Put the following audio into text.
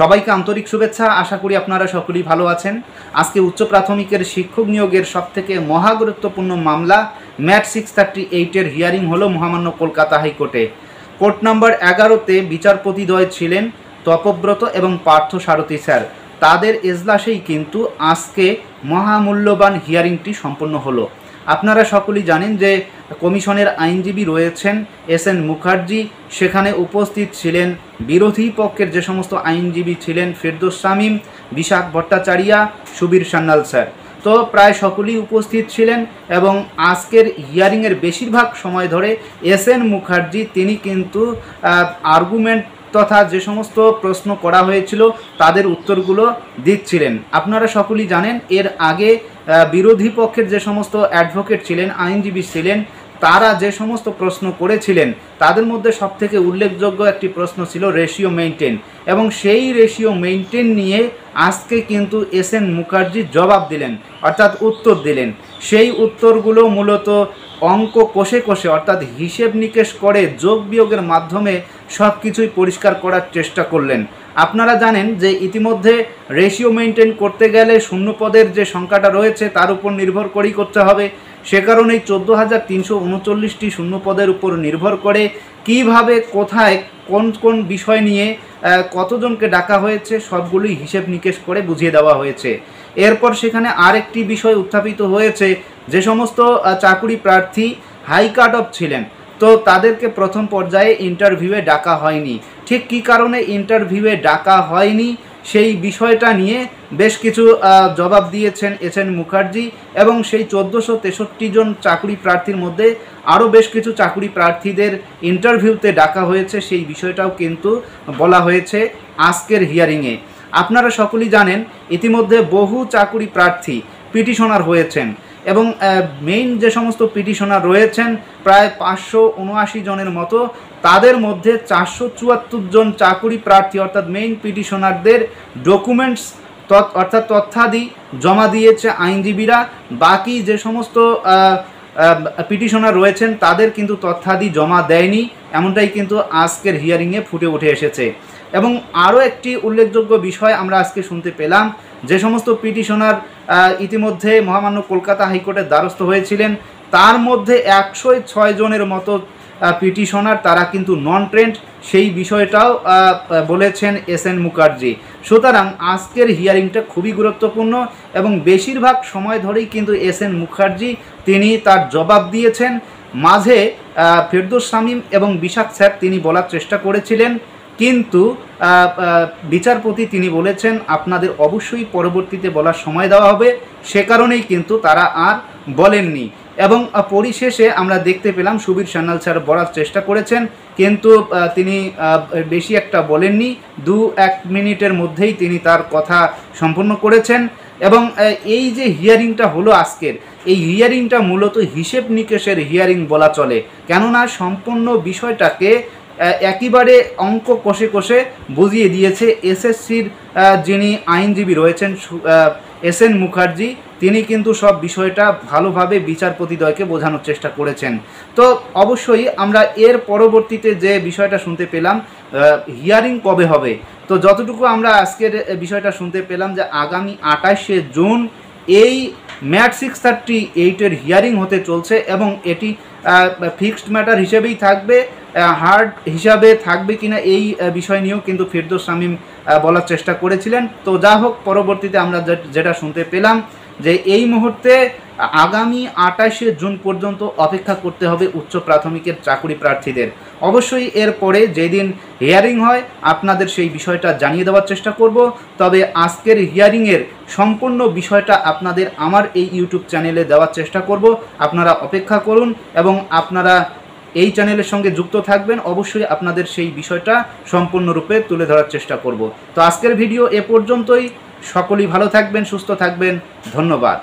সবাইকে আন্তরিক শুভেচ্ছা। আশা করি আপনারা সকলেই ভালো আছেন। আজকে উচ্চ প্রাথমিকের শিক্ষক নিয়োগের সবথেকে মহা গুরুত্বপূর্ণ মামলা ম্যাট 638-এর হিয়ারিং হলো মহামান্য কলকাতা হাইকোর্টে। কোর্ট নাম্বার 11-তে বিচারপতিদ্বয় ছিলেন তপব্রত এবং পার্থ সারথী স্যার। তাদের এজলাসেই কিন্তু আজকে মহামূল্যবান হিয়ারিংটি সম্পন্ন হলো। আপনারা সকলেই জানেন যে কমিশনের আইনজীবী রয়েছেন এস.এন. মুখার্জি, সেখানে উপস্থিত ছিলেন বিরোধী পক্ষের যে সমস্ত আইনজীবী ছিলেন ফেরদৌস শামীম, বিশাখ ভট্টাচার্য, সুবীর সান্যাল স্যার। তো প্রায় সকলেই উপস্থিত ছিলেন এবং আজকের হিয়ারিংয়ের বেশিরভাগ সময় ধরে এস.এন. মুখার্জি তিনি কিন্তু আর্গুমেন্ট তথা যে সমস্ত প্রশ্ন করা হয়েছিল তাদের উত্তরগুলো দিচ্ছিলেন। আপনারা সকলেই জানেন এর আগে বিরোধী পক্ষের যে সমস্ত অ্যাডভোকেট ছিলেন, আইনজীবী ছিলেন, তারা যে সমস্ত প্রশ্ন করেছিলেন তাদের মধ্যে সবথেকে উল্লেখযোগ্য একটি প্রশ্ন ছিল রেশিও মেইনটেন, এবং সেই রেশিও মেইনটেন নিয়ে আজকে কিন্তু এস.এন. মুখার্জি জবাব দিলেন, অর্থাৎ উত্তর দিলেন। সেই উত্তরগুলো মূলত অঙ্ক কষে কষে অর্থাৎ হিসেব নিকেশ করে যোগ বিয়োগের মাধ্যমে সব কিছুই পরিষ্কার করার চেষ্টা করলেন। আপনারা জানেন যে ইতিমধ্যে রেশিও মেইনটেন করতে গেলে শূন্যপদের যে সংখ্যাটা রয়েছে তার উপর নির্ভর করেই করতে হবে। সে কারণেই 14,339টি শূন্যপদের উপর নির্ভর করে কিভাবে, কোথায়, কোন কোন বিষয় নিয়ে কতজনকে ডাকা হয়েছে সবগুলোই হিসেব নিকেশ করে বুঝিয়ে দেওয়া হয়েছে। এরপর সেখানে আরেকটি বিষয় উত্থাপিত হয়েছে, যে সমস্ত চাকুরি প্রার্থী হাই কাট অফ ছিলেন তো তাদেরকে প্রথম পর্যায়ে ইন্টারভিউয়ে ডাকা হয়নি। ঠিক কী কারণে ইন্টারভিউয়ে ডাকা হয়নি সেই বিষয়টা নিয়ে বেশ কিছু জবাব দিয়েছেন এস.এন. মুখার্জি, এবং সেই 1463 জন চাকুরি প্রার্থীর মধ্যে আরও বেশ কিছু চাকুরি প্রার্থীদের ইন্টারভিউতে ডাকা হয়েছে, সেই বিষয়টাও কিন্তু বলা হয়েছে আজকের হিয়ারিংয়ে। আপনারা সকলেই জানেন ইতিমধ্যে বহু চাকুরি প্রার্থী পিটিশনার হয়েছেন, এবং মেইন যে সমস্ত পিটিশনার রয়েছেন প্রায় 579 জনের মতো, তাদের মধ্যে 474 জন চাকুরি প্রার্থী অর্থাৎ মেইন পিটিশনারদের ডকুমেন্টস অর্থাৎ তথ্যাদি জমা দিয়েছে আইনজীবীরা। বাকি যে সমস্ত পিটিশনার রয়েছেন তাদের কিন্তু তথ্যাদি জমা দেয়নি, এমনটাই কিন্তু আজকের হিয়ারিংয়ে ফুটে উঠে এসেছে। এবং আরও একটি উল্লেখযোগ্য বিষয় আমরা আজকে শুনতে পেলাম, যে সমস্ত পিটিশনার ইতিমধ্যে মহামান্য কলকাতা হাইকোর্টের দ্বারস্থ হয়েছিলেন তার মধ্যে 106 জনের মতো পিটিশনার তারা কিন্তু নন ট্রেন্ড, সেই বিষয়টাও বলেছেন এস.এন. মুখার্জি। সুতরাং আজকের হিয়ারিংটা খুবই গুরুত্বপূর্ণ এবং বেশিরভাগ সময় ধরেই কিন্তু এস.এন. মুখার্জি তিনি তার জবাব দিয়েছেন। মাঝে ফেরদৌস শামীম এবং বিশাখ স্যার তিনি বলার চেষ্টা করেছিলেন, কিন্তু বিচারপতি তিনি বলেছেন আপনাদের অবশ্যই পরবর্তীতে বলার সময় দেওয়া হবে, সে কারণেই কিন্তু তারা আর বলেননি। এবং পরিশেষে আমরা দেখতে পেলাম সুবীর সান্যাল স্যার বলার চেষ্টা করেছেন, কিন্তু তিনি বেশি একটা বলেননি, 2-1 মিনিটের মধ্যেই তিনি তার কথা সম্পন্ন করেছেন। এবং এই যে হিয়ারিংটা হলো আজকের, এই হিয়ারিংটা মূলত হিসেব নিকেশের হিয়ারিং বলা চলে, কেননা সম্পূর্ণ বিষয়টাকে একেবারে অঙ্ক কষে কষে বুঝিয়ে দিয়েছে এসএসসির যিনি আইনজীবী রয়েছেন এস.এন. মুখার্জি। তিনি কিন্তু সব বিষয়টা ভালোভাবে বিচারপতিদ্বয়কে বোঝানোর চেষ্টা করেছেন। তো অবশ্যই আমরা এর পরবর্তীতে যে বিষয়টা শুনতে পেলাম হিয়ারিং কবে হবে, তো যতটুকু আমরা আজকের বিষয়টা শুনতে পেলাম যে আগামী 28শে জুন এই ম্যাট 638-এর হিয়ারিং হতে চলছে, এবং এটি ফিক্সড ম্যাটার হিসেবেই থাকবে। হার্ড হিসাবে থাকবে কিনা এই বিষয় নিয়েও কিন্তু ফেরদৌস শামীম বলার চেষ্টা করেছিলেন। তো যা হোক, পরবর্তীতে আমরা যেটা শুনতে পেলাম যে এই মুহূর্তে আগামী 28শে জুন পর্যন্ত অপেক্ষা করতে হবে উচ্চ প্রাথমিকের চাকুরি প্রার্থীদের। অবশ্যই এরপরে যেদিন হিয়ারিং হয় আপনাদের সেই বিষয়টা জানিয়ে দেওয়ার চেষ্টা করব। তবে আজকের হিয়ারিংয়ের সম্পূর্ণ বিষয়টা আপনাদের আমার এই ইউটিউব চ্যানেলে দেওয়ার চেষ্টা করব। আপনারা অপেক্ষা করুন এবং আপনারা এই চ্যানেলের সঙ্গে যুক্ত থাকবেন, অবশ্যই আপনাদের সেই বিষয়টা সম্পূর্ণরূপে তুলে ধরার চেষ্টা করব। তো আজকের ভিডিও এ পর্যন্তই। সকলেই ভালো থাকবেন, সুস্থ থাকবেন, ধন্যবাদ।